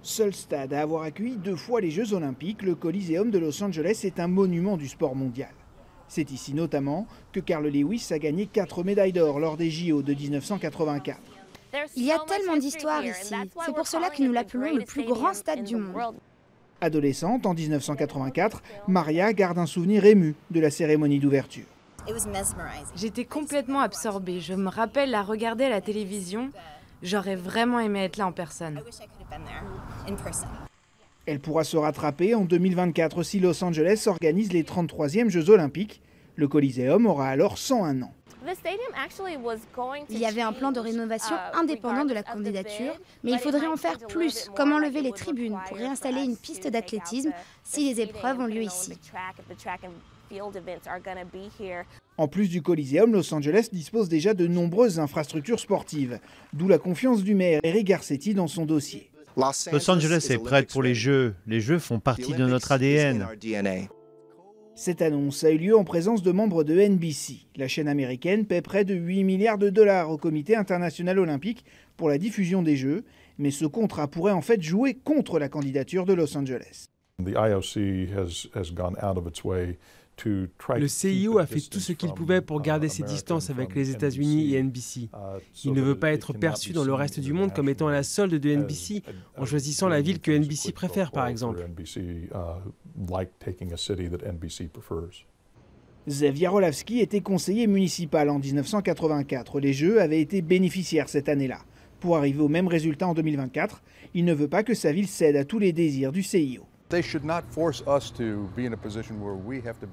Seul stade à avoir accueilli 2 fois les Jeux Olympiques, le Coliseum de Los Angeles est un monument du sport mondial. C'est ici notamment que Carl Lewis a gagné 4 médailles d'or lors des JO de 1984. Il y a tellement d'histoires ici, c'est pour cela que nous l'appelons le plus grand stade du monde. Adolescente, en 1984, Maria garde un souvenir ému de la cérémonie d'ouverture. J'étais complètement absorbée, je me rappelle la regarder à la télévision. J'aurais vraiment aimé être là en personne. Elle pourra se rattraper en 2024 si Los Angeles organise les 33e Jeux Olympiques. Le Coliseum aura alors 101 ans. Il y avait un plan de rénovation indépendant de la candidature, mais il faudrait en faire plus, comme enlever les tribunes pour réinstaller une piste d'athlétisme si les épreuves ont lieu ici. En plus du Coliseum, Los Angeles dispose déjà de nombreuses infrastructures sportives, d'où la confiance du maire Eric Garcetti dans son dossier. Los Angeles est prête pour les Jeux. Les Jeux font partie de notre ADN. Cette annonce a eu lieu en présence de membres de NBC. La chaîne américaine paie près de 8 milliards de dollars au Comité international olympique pour la diffusion des Jeux, mais ce contrat pourrait en fait jouer contre la candidature de Los Angeles. Le CIO a fait tout ce qu'il pouvait pour garder ses distances avec les États-Unis et NBC. Il ne veut pas être perçu dans le reste du monde comme étant la solde de NBC, en choisissant la ville que NBC préfère, par exemple. Zew Jarolawski était conseiller municipal en 1984. Les Jeux avaient été bénéficiaires cette année-là. Pour arriver au même résultat en 2024, il ne veut pas que sa ville cède à tous les désirs du CIO.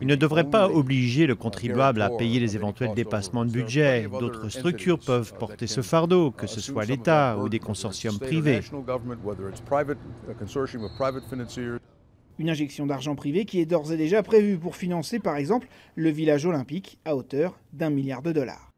Il ne devrait pas obliger le contribuable à payer les éventuels dépassements de budget. D'autres structures peuvent porter ce fardeau, que ce soit l'État ou des consortiums privés. Une injection d'argent privé qui est d'ores et déjà prévue pour financer par exemple le village olympique à hauteur d'1 milliard de dollars.